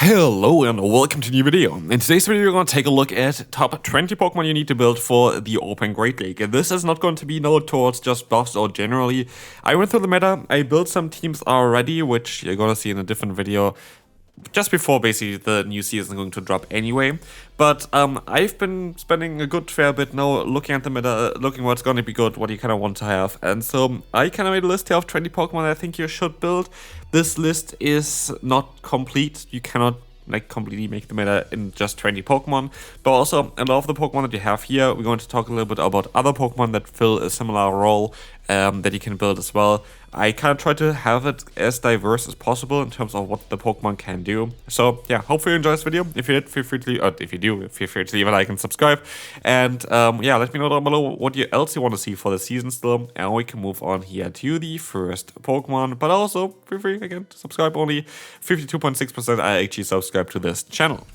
Hello and welcome to a new video. In today's video we're going to take a look at top 20 Pokemon you need to build for the Open Great League. This is not going to be no towards just buffs or generally. I went through the meta, I built some teams already, which you're going to see in a different video just before basically the new season is going to drop anyway. But I've been spending a good fair bit now looking at the meta, looking what's going to be good, what you kind of want to have. And so I kind of made a list here of 20 Pokemon that I think you should build. This list is not complete. You cannot like completely make the meta in just 20 Pokemon, but also a lot of the Pokemon that you have here, we're going to talk a little bit about other Pokemon that fill a similar role that you can build as well. I kind of try to have it as diverse as possible in terms of what the Pokemon can do. So yeah, hopefully you enjoy this video. If you did, feel free to, or if you do, feel free to leave a like and subscribe. And yeah, let me know down below what else you want to see for the season still. And we can move on here to the first Pokemon. But also, feel free again to subscribe. Only 52.6% are actually subscribed to this channel.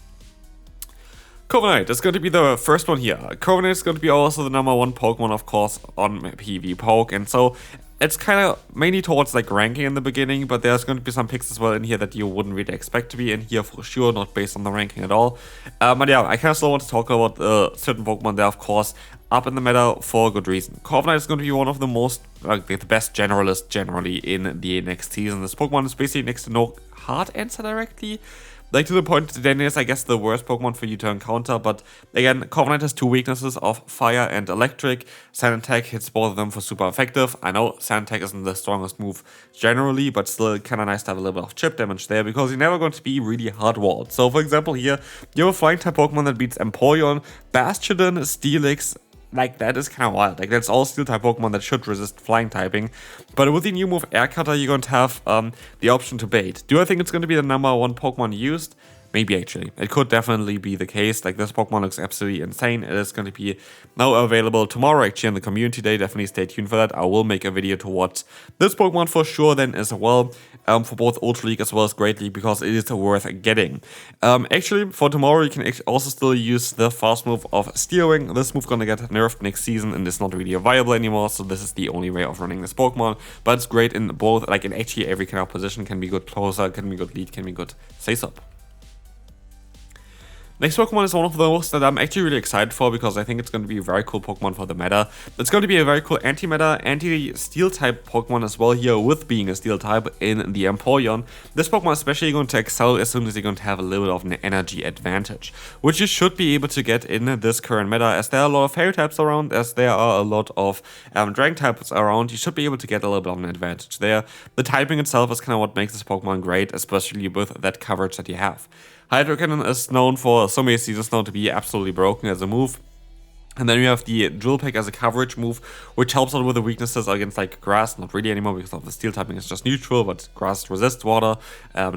Corviknight is going to be the first one here. Corviknight is going to be also the #1 Pokemon, of course, on PvPoke, and so it's kind of mainly towards like ranking in the beginning, but there's going to be some picks as well in here that you wouldn't really expect to be in here for sure, not based on the ranking at all. But yeah, I kind of still want to talk about certain Pokemon there, of course, up in the meta for a good reason. Corviknight is going to be one of the most, like the best generalists generally in the next season. This Pokemon is basically next to no hard answer directly. Like to the point, Dedenne is, I guess, the worst Pokemon for you to encounter, but again, Corviknight has two weaknesses of Fire and Electric. Sand Attack hits both of them for super effective. I know Sand Attack isn't the strongest move generally, but still kind of nice to have a little bit of chip damage there, because you're never going to be really hard-walled. So for example here, you have a Flying-type Pokemon that beats Empoleon, Bastiodon, Steelix. Like, that is kind of wild. Like, that's all Steel-type Pokemon that should resist Flying typing. But with the new move Air Cutter, you're going to have the option to bait. Do I think it's going to be the #1 Pokemon used? Maybe, actually. It could definitely be the case. Like, this Pokemon looks absolutely insane. It is going to be now available tomorrow, actually, on the community day. Definitely stay tuned for that. I will make a video towards this Pokemon for sure then as well, for both Ultra League as well as Great League, because it is worth getting. Actually, for tomorrow, you can also still use the fast move of Steering. This move going to get nerfed next season and is not really viable anymore, so this is the only way of running this Pokemon. But it's great in both, like in actually every kind of position. Can be good closer, can be good lead, can be good face-up. Next Pokemon is one of those that I'm actually really excited for, because I think it's going to be a very cool Pokemon for the meta. It's going to be a very cool anti-meta, anti-Steel type Pokemon as well here, with being a Steel type in the Empoleon. This Pokemon is especially going to excel as soon as you're going to have a little bit of an energy advantage, which you should be able to get in this current meta, as there are a lot of Fairy types around, as there are a lot of Dragon types around. You should be able to get a little bit of an advantage there. The typing itself is kind of what makes this Pokemon great, especially with that coverage that you have. Hydro Cannon is known for so many seasons now to be absolutely broken as a move. And then we have the Drill Peck as a coverage move, which helps out with the weaknesses against like Grass. Not really anymore, because of the Steel typing is just neutral, but Grass resists water.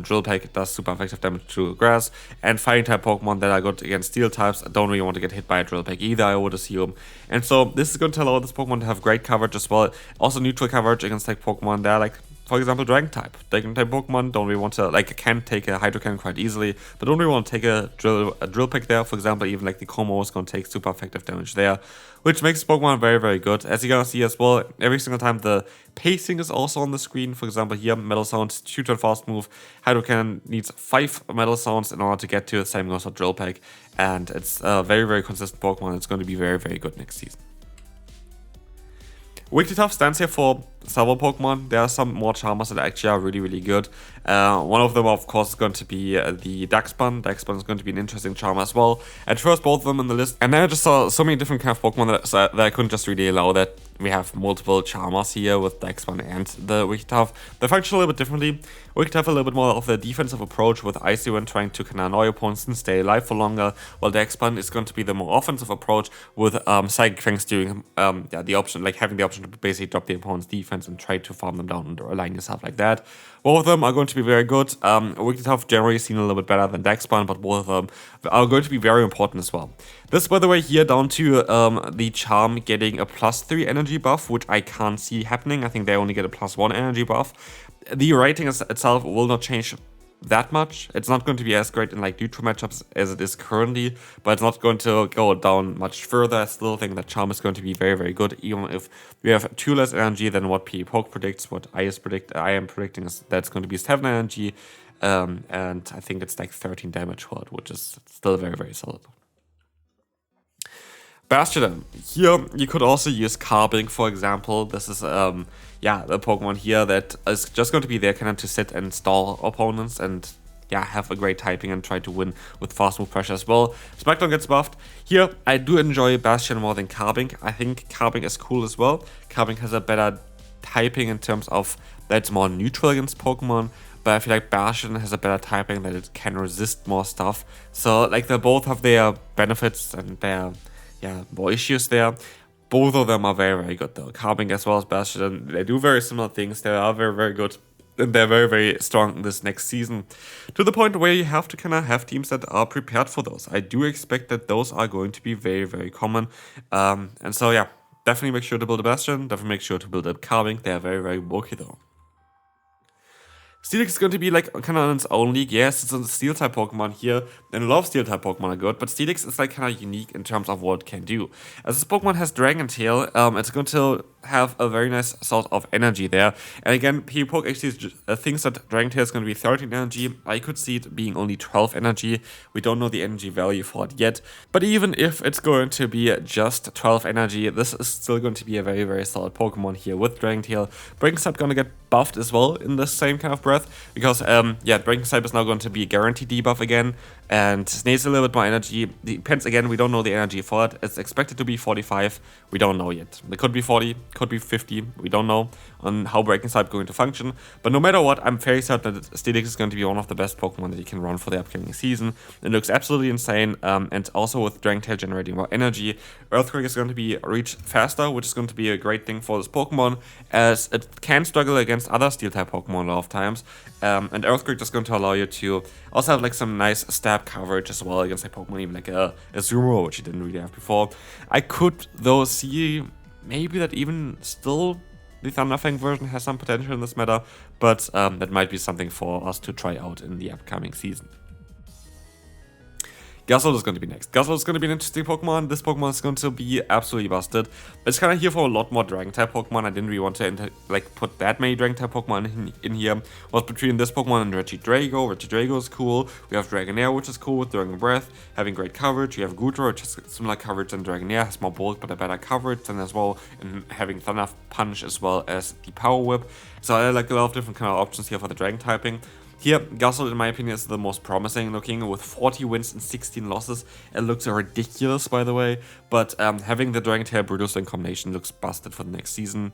Drill Peck does super effective damage to Grass. And Fighting type Pokemon that are good against Steel types don't really want to get hit by a Drill Peck either, I would assume. And so this is going to allow this Pokemon to have great coverage as well. Also neutral coverage against like Pokemon that are like, for example, Dragon type Pokemon don't really want to, like, can take a Hydro Cannon quite easily, but don't really want to take a Drill Peck there. For example, even like the Kommo-o is going to take super effective damage there, which makes Pokemon very, very good. As you're going to see as well, every single time the pacing is also on the screen. For example, here, Metal Sounds, 2-turn fast move. Hydro Cannon needs 5 Metal Sounds in order to get to it. Same goes for Drill Peck, and it's a very, very consistent Pokemon. It's going to be very, very good next season. Wigglytuff stands here for several Pokemon. There are some more Charmers that actually are really, really good. One of them, of course, is going to be the Darkspan. Darkspan is going to be an interesting Charmer as well. At first, both of them in the list. And then I just saw so many different kind of Pokemon that I couldn't just really allow that we have multiple Charmers here with Darkspan and the Wigglytuff. They function a little bit differently. Wigglytuff a little bit more of a defensive approach with Icy Wind, trying to kind of annoy opponents and stay alive for longer, while Darkspan is going to be the more offensive approach with Psychic Fangs doing the option, like having the option to basically drop the opponent's defense and try to farm them down and align yourself like that. Both of them are going to be very good. Wigglytuff generally seen a little bit better than Darkspan, but both of them are going to be very important as well. This, by the way, here down to the Charm getting a +3 energy buff, which I can't see happening. I think they only get a +1 energy buff. The rating itself will not change that much. It's not going to be as great in like neutral matchups as it is currently, but it's not going to go down much further. I still think that Charm is going to be very, very good, even if we have 2 less energy than what PvPoke predicts. What I am predicting is that's going to be 7 energy. and I think it's like 13 damage for it, which is still very, very solid. Bastiodon. Here, you could also use Carbink, for example. This is, yeah, the Pokemon here that is just going to be there kind of to sit and stall opponents and, yeah, have a great typing and try to win with fast move pressure as well. Smackdown gets buffed. Here, I do enjoy Bastiodon more than Carbink. I think Carbink is cool as well. Carbink has a better typing in terms of that it's more neutral against Pokemon. But I feel like Bastiodon has a better typing, that it can resist more stuff. So, like, they both have their benefits and their, yeah, more issues there. Both of them are very, very good though. Carbink as well as Bastiodon, they do very similar things. They are very, very good. And they're very, very strong this next season. To the point where you have to kind of have teams that are prepared for those. I do expect that those are going to be very, very common. And so, yeah, definitely make sure to build a Bastiodon. Definitely make sure to build a Carbink. They are very, very bulky though. Steelix is going to be like kind of on its own league. Yes, it's a steel type Pokemon here, and a lot of steel type Pokemon are good, but Steelix is like kind of unique in terms of what it can do. As this Pokemon has Dragon Tail, it's going to have a very nice sort of energy there. And again, Poke actually thinks that Dragon Tail is going to be 13 energy. I could see it being only 12 energy. We don't know the energy value for it yet. But even if it's going to be just 12 energy, this is still going to be a very, very solid Pokemon here with Dragon Tail. Breaking Type going to get buffed as well in the same kind of breath, because yeah, Breaking Type is now going to be a guaranteed debuff again, and Snake's a little bit more energy. Depends, again, we don't know the energy for it. It's expected to be 45, we don't know yet. It could be 40, could be 50, we don't know on how Breaking Type is going to function, but no matter what, I'm very certain that Steelix is going to be one of the best Pokemon that you can run for the upcoming season. It looks absolutely insane, and also with Dragon Tail generating more energy, Earthquake is going to be reached faster, which is going to be a great thing for this Pokemon, as it can struggle against other Steel-type Pokemon a lot of times, and Earthquake is going to allow you to also have like some nice stab coverage as well against a Pokemon, even like a Azumarill, which you didn't really have before. I could, though, see maybe that even still the Thunderfang version has some potential in this meta, but that might be something for us to try out in the upcoming season. Guzzlord is going to be next. Guzzlord is going to be an interesting Pokemon. This Pokemon is going to be absolutely busted. It's kind of here for a lot more Dragon-type Pokemon. I didn't really want to put that many Dragon-type Pokemon in here. Was between this Pokemon and Regidrago. Regidrago is cool. We have Dragonair, which is cool with Dragon Breath, having great coverage. We have Gutra, which has similar coverage than Dragonair, has more bulk but a better coverage, and as well in having Thunder Punch as well as the Power Whip. So I like a lot of different kind of options here for the Dragon typing. Here, Guzzlord, in my opinion, is the most promising looking, with 40 wins and 16 losses. It looks ridiculous, by the way, but having the Dragon Tail Brutal Swing combination looks busted for the next season.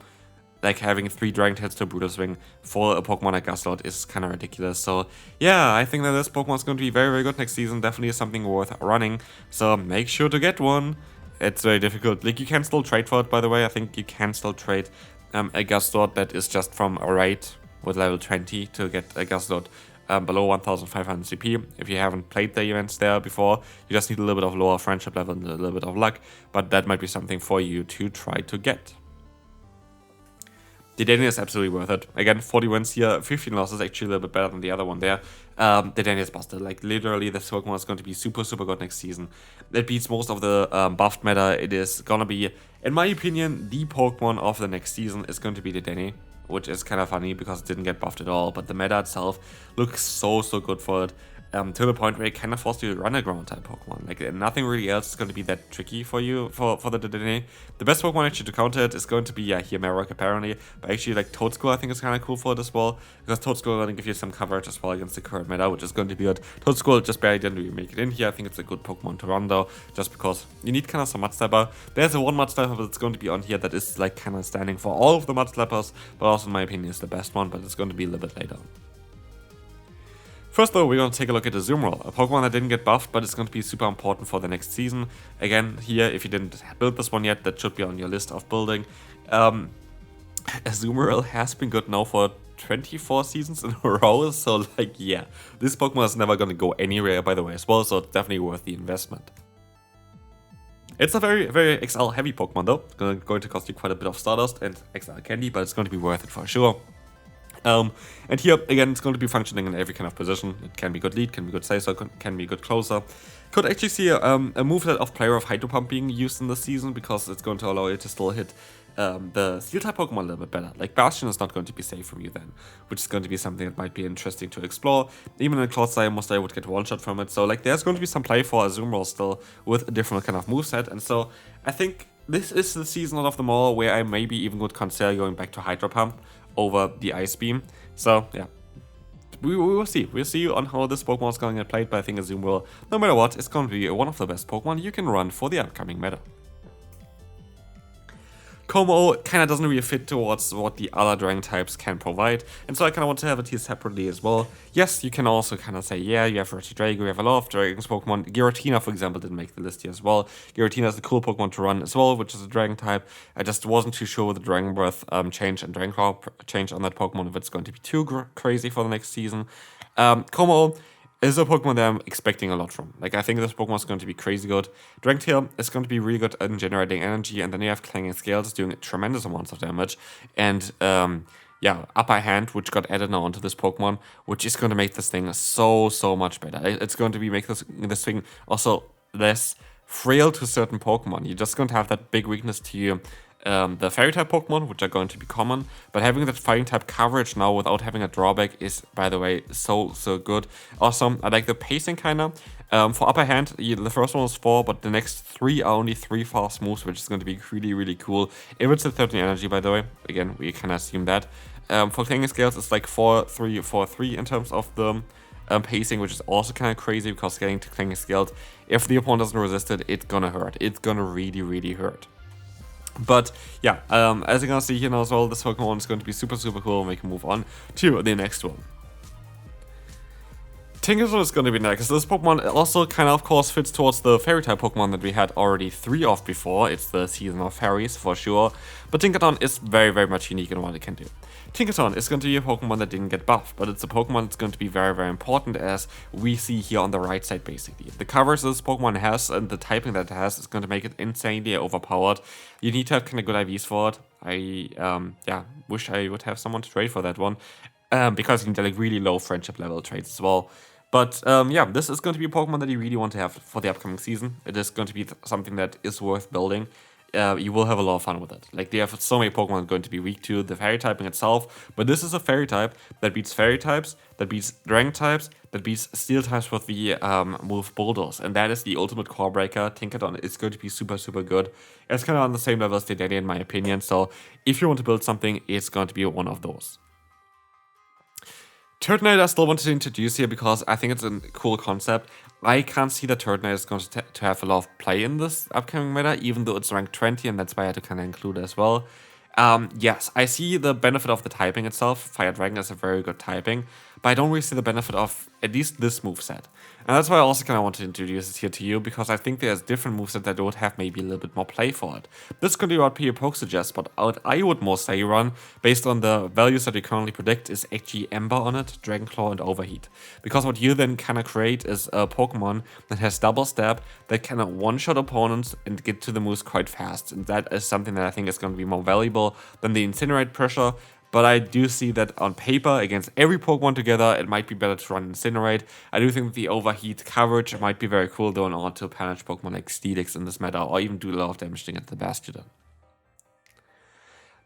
Like, having 3 Dragon Tails to Brutal Swing for a Pokemon like Guzzlord is kind of ridiculous. So, yeah, I think that this Pokemon is going to be very, very good next season. Definitely something worth running, so make sure to get one. It's very difficult. Like, you can still trade for it, by the way. I think you can still trade a Guzzlord that is just from a raid with level 20 to get a Guzzlord below 1500 CP. If you haven't played the events there before, you just need a little bit of lower friendship level and a little bit of luck, but that might be something for you to try to get. Dedenne is absolutely worth it. Again, 40 wins here, 15 losses, actually a little bit better than the other one there. Dedenne is busted. Like, literally, this Pokemon is going to be super, super good next season. It beats most of the buffed meta. It is gonna be, in my opinion, the Pokemon of the next season is going to be Dedenne, which is kind of funny because it didn't get buffed at all, but the meta itself looks so, so good for it. To the point where it kind of forced you to run a ground-type Pokemon. Like, nothing really else is going to be that tricky for you, for the Dedenne. The best Pokemon actually to counter it is going to be, yeah, here Marowak apparently, but actually, like, Toadscool I think is kind of cool for it as well, because Toadscool is going to give you some coverage as well against the current meta, which is going to be good. Toadscool just barely didn't really make it in here. I think it's a good Pokemon to run, though, just because you need kind of some Mud Slapper. There's a one Mud Slapper that's going to be on here that is, like, kind of standing for all of the Mud Slappers, but also, in my opinion, is the best one, but it's going to be a little bit later. First though, we're going to take a look at Azumarill, a Pokemon that didn't get buffed, but it's going to be super important for the next season. Again, here, if you didn't build this one yet, that should be on your list of building. Azumarill has been good now for 24 seasons in a row, so like, yeah, this Pokemon is never going to go anywhere, by the way, as well, so it's definitely worth the investment. It's a very, very XL heavy Pokemon though. It's going to cost you quite a bit of Stardust and XL candy, but it's going to be worth it for sure. And here, again, it's going to be functioning in every kind of position. It can be good lead, can be good Scizor, can be good closer. Could actually see a movelet of Player of Hydro Pump being used in this season, because it's going to allow you to still hit the Steel-type Pokemon a little bit better. Like, Bastion is not going to be safe from you then, which is going to be something that might be interesting to explore. Even in Cloud Style, most I would get one-shot from it, so like, there's going to be some play for Azumarill still with a different kind of moveset, and so I think this is the season of them all where I maybe even would consider going back to Hydro Pump over the Ice Beam. So, yeah. We will see. We'll see on how this Pokemon is going to get played, but I think Azumarill, no matter what, is going to be one of the best Pokemon you can run for the upcoming meta. Kommo-o kind of doesn't really fit towards what the other Dragon types can provide, and so I kind of want to have it here separately as well. Yes, you can also kind of say, yeah, you have Regidrago, you have a lot of Dragons Pokemon. Giratina, for example, didn't make the list here as well. Giratina is a cool Pokemon to run as well, which is a Dragon type. I just wasn't too sure with the Dragon Breath change and Dragon Claw change on that Pokemon if it's going to be too crazy for the next season. Kommo-o is a Pokemon that I'm expecting a lot from. Like, I think this Pokemon is going to be crazy good. Dragtail is going to be really good in generating energy, and then you have Clanging Scales doing tremendous amounts of damage. And, yeah, Upper Hand, which got added now onto this Pokemon, which is going to make this thing so much better. It's going to make this thing also less frail to certain Pokemon. You're just going to have that big weakness to you. The Fairy-type Pokemon, which are going to be common, but having that Fighting-type coverage now without having a drawback is, by the way, so good. Also, I like the pacing kinda. For Upper Hand, the first one was 4, but the next 3 are only 3 fast moves, which is going to be really cool. If it's a 13 energy, by the way, again, we can assume that. For Clanging Scales, it's like 4-3, 4-3 in terms of the pacing, which is also kind of crazy because getting to Clanging Scales, if the opponent doesn't resist it, it's gonna hurt. It's gonna really hurt. But yeah, as you're gonna see here now as well, this Pokemon is going to be super cool, and we can move on to the next one. Tinkaton is going to be next. This Pokemon also kind of course, fits towards the Fairy-type Pokemon that we had already 3 of before. It's the Season of Fairies, for sure. But Tinkaton is very much unique in what it can do. Tinkaton is going to be a Pokemon that didn't get buffed, but it's a Pokemon that's going to be very important, as we see here on the right side, basically. The coverage this Pokemon has and the typing that it has is going to make it insanely overpowered. You need to have kind of good IVs for it. I wish I would have someone to trade for that one, because you need like really low friendship level trades as well. But yeah, this is going to be a Pokemon that you really want to have for the upcoming season. It is going to be something that is worth building. You will have a lot of fun with it. Like, they have so many Pokemon going to be weak to the Fairy typing itself, but this is a Fairy type that beats Fairy types, that beats Dragon types, that beats Steel types with the move Bulldoze, and that is the ultimate core breaker. Tinkaton is going to be super good. It's kind of on the same level as Dedenne in my opinion, so if you want to build something, it's going to be one of those. Turtonator I still wanted to introduce here because I think it's a cool concept. I can't see that Turtonator is going to have a lot of play in this upcoming meta, even though it's ranked 20, and that's why I had to kind of include it as well. Yes, I see the benefit of the typing itself. Fire Dragon is a very good typing, but I don't really see the benefit of at least this moveset. And that's why I also kind of want to introduce it here to you, because I think there's different movesets that would have maybe a little bit more play for it. This could be what Poke suggests, but what I would more say run, based on the values that we currently predict, is actually Ember on it, Dragon Claw, and Overheat. Because what you then kind of create is a Pokemon that has double stab, that can one-shot opponents and get to the moves quite fast. And that is something that I think is going to be more valuable than the Incinerate pressure. But I do see that on paper, against every Pokemon together, it might be better to run Incinerate. I do think that the Overheat coverage might be very cool, though, in order to punish Pokemon like Steelix in this meta, or even do a lot of damage against the Bastiodon.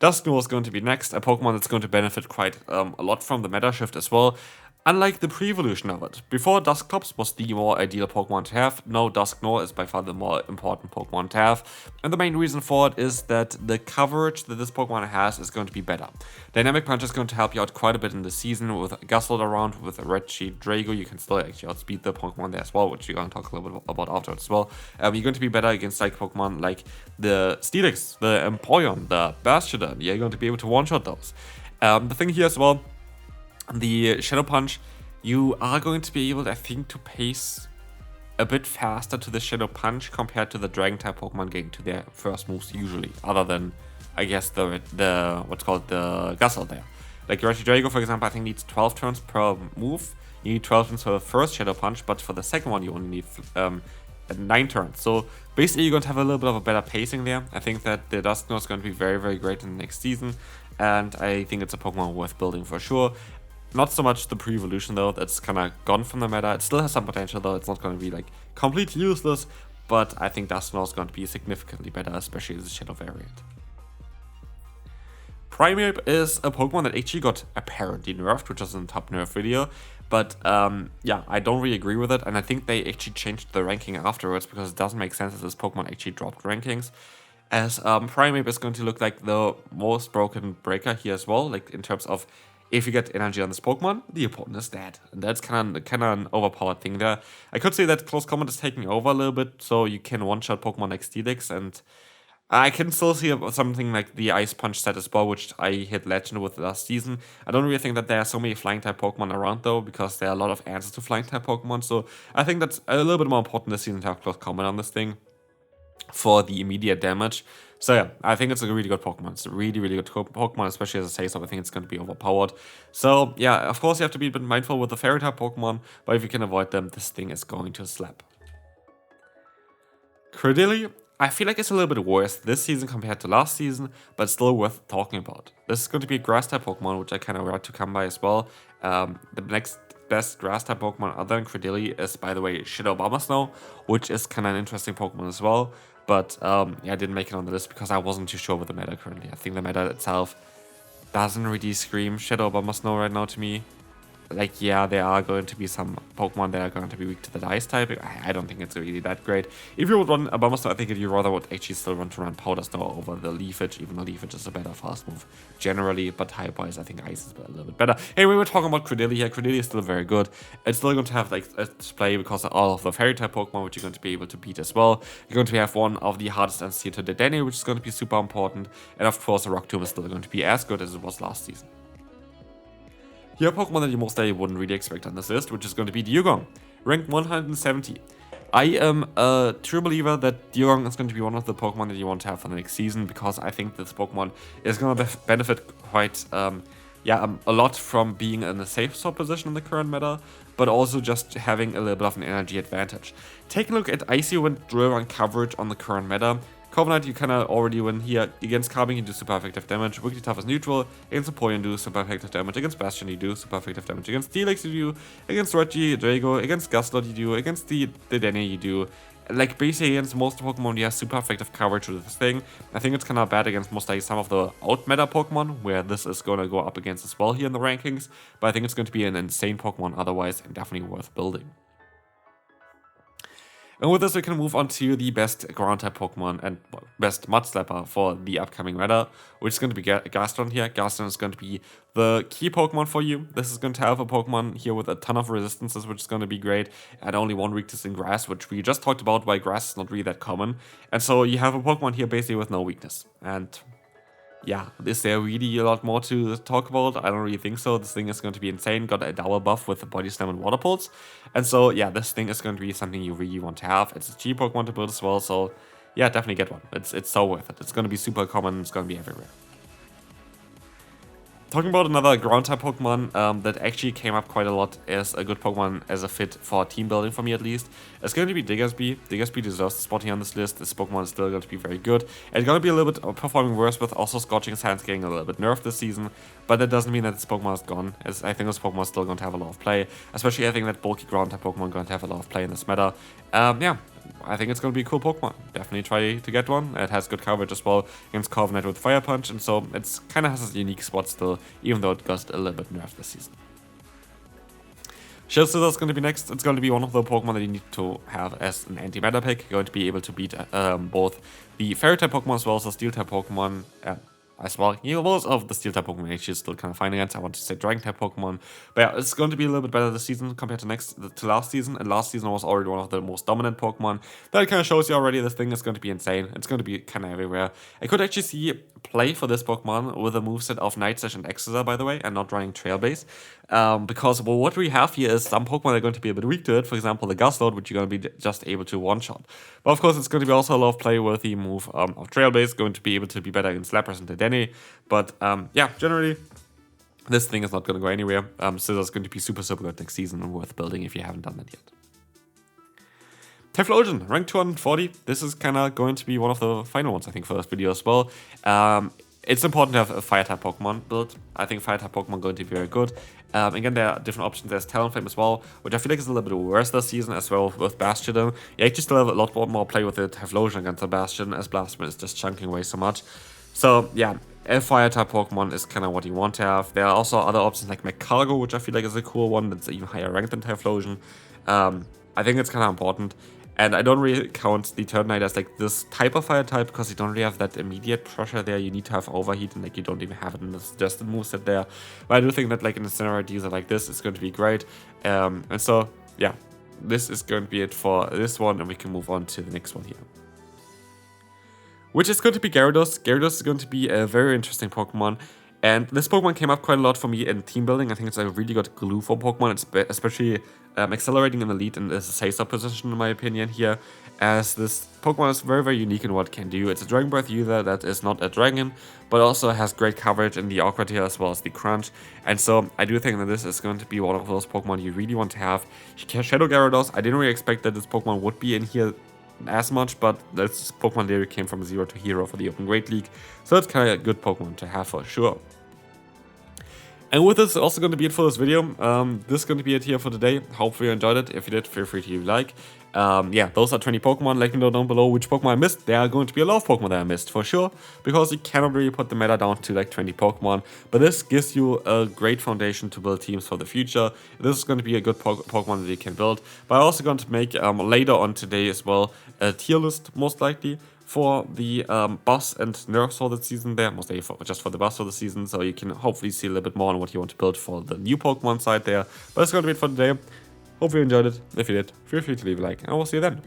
Dusknoir is going to be next, a Pokemon that's going to benefit quite a lot from the meta shift as well. Unlike the pre-evolution of it, before Dusknoir was the more ideal Pokemon to have, now Dusknoir is by far the more important Pokemon to have, and the main reason for it is that the coverage that this Pokemon has is going to be better. Dynamic Punch is going to help you out quite a bit in the season with Guzzlord around, with Regidrago. You can still actually outspeed the Pokemon there as well, which we're going to talk a little bit about afterwards as well. You're going to be better against like Pokemon like the Steelix, the Empoleon, the Bastiodon. You're going to be able to one-shot those. The thing here as well, the Shadow Punch, you are going to be able, I think, to pace a bit faster to the Shadow Punch compared to the Dragon-type Pokemon getting to their first moves usually, other than, I guess, the what's called the Guzzlord there. Like Regidrago, for example, I think needs 12 turns per move. You need 12 turns for the first Shadow Punch, but for the second one you only need 9 turns. So basically you're going to have a little bit of a better pacing there. I think that the Dusknoir is going to be very great in the next season, and I think it's a Pokemon worth building for sure. Not so much the pre-evolution though, that's kind of gone from the meta. It still has some potential though, it's not going to be like completely useless, but I think Dusknoir is going to be significantly better, especially as a Shadow variant. Primeape is a Pokemon that actually got apparently nerfed, which was in the top nerf video. But yeah, I don't really agree with it, and I think they actually changed the ranking afterwards because it doesn't make sense that this Pokemon actually dropped rankings. As Primeape is going to look like the most broken breaker here as well, like in terms of if you get energy on this Pokemon, the opponent is dead. And that's kind of an overpowered thing there. I could say that Close Combat is taking over a little bit, so you can one-shot Pokemon like Steelix, and I can still see something like the Ice Punch set as well, which I hit Legend with last season. I don't really think that there are so many Flying-type Pokemon around, though, because there are a lot of answers to Flying-type Pokemon, so I think that's a little bit more important this season to have Close Combat on this thing for the immediate damage. So yeah, I think it's a really good Pokemon. It's a really, really good Pokemon, especially as I say so. I think it's going to be overpowered. So yeah, of course you have to be a bit mindful with the Fairy-type Pokemon, but if you can avoid them, this thing is going to slap. Credilli, I feel like it's a little bit worse this season compared to last season, but still worth talking about. This is going to be a Grass-type Pokemon, which I kind of want to come by as well. The next best Grass-type Pokemon other than Credilli is, by the way, Shadow Bombasnow, which is kind of an interesting Pokemon as well. But yeah, I didn't make it on the list because I wasn't too sure with the meta currently. I think the meta itself doesn't really scream Shadow Bombasnow right now to me. Like, yeah, there are going to be some Pokemon that are going to be weak to the Ice type. I don't think it's really that great. If you would run a Bombasnow, I think you'd rather would actually still want to run Powder Snow over the Leafage, even though Leafage is a better fast move generally, but type-wise, I think Ice is a little bit better. Hey, we were talking about Credilli here. Credilli is still very good. It's still going to have like a display because of all of the Fairy-type Pokemon, which you're going to be able to beat as well. You're going to have one of the hardest answers to Dedenne, which is going to be super important. And of course, the Rock Tomb is still going to be as good as it was last season. Here, a Pokemon that you most likely wouldn't really expect on this list, which is going to be Dewgong, ranked 170. I am a true believer that Dewgong is going to be one of the Pokemon that you want to have for the next season, because I think this Pokemon is going to benefit quite a lot from being in a safe swap position in the current meta, but also just having a little bit of an energy advantage. Take a look at Icy Wind, Drill, and coverage on the current meta. Corviknight, you kind of already win here. Against Carbink, you do super effective damage. Wiggly Tough is neutral. Against Empoleon, you do super effective damage. Against Bastiodon, you do super effective damage. Against Steelix, you do. Against Reggie, Drago. Against Guzzlord, you do. Against the Dedenne, you do. Like, basically against most Pokemon, you have super effective coverage with this thing. I think it's kind of bad against most likely some of the out-meta Pokemon, where this is going to go up against as well here in the rankings. But I think it's going to be an insane Pokemon otherwise, and definitely worth building. And with this, we can move on to the best ground-type Pokemon and best Mud Slapper for the upcoming meta, which is going to be Gastrodon here. Gastrodon is going to be the key Pokemon for you. This is going to have a Pokemon here with a ton of resistances, which is going to be great, and only one weakness in Grass, which we just talked about, why Grass is not really that common. And so you have a Pokemon here basically with no weakness. And yeah, is there really a lot more to talk about? I don't really think so. This thing is going to be insane. Got a double buff with the Body Slam and Water Pulse. And so, yeah, this thing is going to be something you really want to have. It's a cheap Pokemon to build as well, so yeah, definitely get one. It's so worth it. It's going to be super common. It's going to be everywhere. Talking about another ground-type Pokemon that actually came up quite a lot as a good Pokemon as a fit for team building for me at least, it's going to be Diggersby. Diggersby deserves the spot here on this list. This Pokemon is still going to be very good. It's going to be a little bit performing worse with also Scorching Sands getting a little bit nerfed this season, but that doesn't mean that this Pokemon is gone, as I think this Pokemon is still going to have a lot of play, especially I think that bulky ground-type Pokemon going to have a lot of play in this meta. Yeah, I think it's going to be a cool Pokemon. Definitely try to get one. It has good coverage as well against Corviknight with Fire Punch, and so it's kind of has a unique spot still, even though it got a little bit nerfed this season. Shield Scizor is going to be next. It's going to be one of the Pokemon that you need to have as an anti-meta pick. You're going to be able to beat both the Fairy-type Pokemon as well as the Steel-type Pokemon. As well, most of the Steel-type Pokemon actually still kind of fine against. I want to say Dragon-type Pokemon, but yeah, it's going to be a little bit better this season compared to last season. And last season was already one of the most dominant Pokemon. That kind of shows you already this thing is going to be insane. It's going to be kind of everywhere. I could actually see play for this Pokemon with a moveset of Night Slash and Exeter, by the way, and not running Trail Base, because well, what we have here is some Pokemon that are going to be a bit weak to it. For example, the Guzzlord, which you're going to be just able to one-shot. But of course, it's going to be also a lot of play with the move of Trail Base, going to be able to be better against Lapras and Dedenne. But yeah, generally, this thing is not going to go anywhere. Scizor is going to be super, super good next season and worth building if you haven't done that yet. Typhlosion, ranked 240. This is kind of going to be one of the final ones, I think, for this video as well. It's important to have a Fire-type Pokemon build. I think Fire-type Pokemon going to be very good. Again, there are different options. There's Talonflame as well, which I feel like is a little bit worse this season as well with Bastiodon. You actually still have a lot more play with the Typhlosion against the Bastiodon, as Blastoise is just chunking away so much. So, yeah, a fire-type Pokemon is kind of what you want to have. There are also other options like Magcargo, which I feel like is a cool one. That's even higher ranked than Typhlosion. I think it's kind of important. And I don't really count the Turtonator as like this type of fire type because you don't really have that immediate pressure there. You need to have overheat and like you don't even have it in the suggested moveset there. But I do think that like an Incinerate user like this is going to be great. And so yeah, this is going to be it for this one, and we can move on to the next one here, which is going to be Gyarados. Gyarados is going to be a very interesting Pokemon. And this Pokemon came up quite a lot for me in team building. I think it's a really good glue for Pokemon. It's especially accelerating in the lead in the Scizor position, in my opinion, here. As this Pokemon is very, very unique in what it can do. It's a Dragon Breath user that is not a dragon, but also has great coverage in the Awkward here as well as the Crunch. And so I do think that this is going to be one of those Pokemon you really want to have. Shadow Gyarados, I didn't really expect that this Pokemon would be in here as much, but this Pokemon literally came from 0 to hero for the Open Great League, so it's kind of a good Pokemon to have for sure. And with this, also going to be it for this video. This is going to be it here for today. Hopefully you enjoyed it. If you did, feel free to leave a like. Yeah, those are 20 Pokemon. Let me know down below which Pokemon I missed. There are going to be a lot of Pokemon that I missed for sure, because you cannot really put the meta down to like 20 Pokemon. But this gives you a great foundation to build teams for the future. This is going to be a good Pokemon that you can build. But I'm also going to make later on today as well a tier list, most likely, for the boss and nerfs for the season there, mostly just for the boss for the season, so you can hopefully see a little bit more on what you want to build for the new Pokemon side there. But that's going to be it for today. Hope you enjoyed it. If you did, feel free to leave a like, and I will see you then.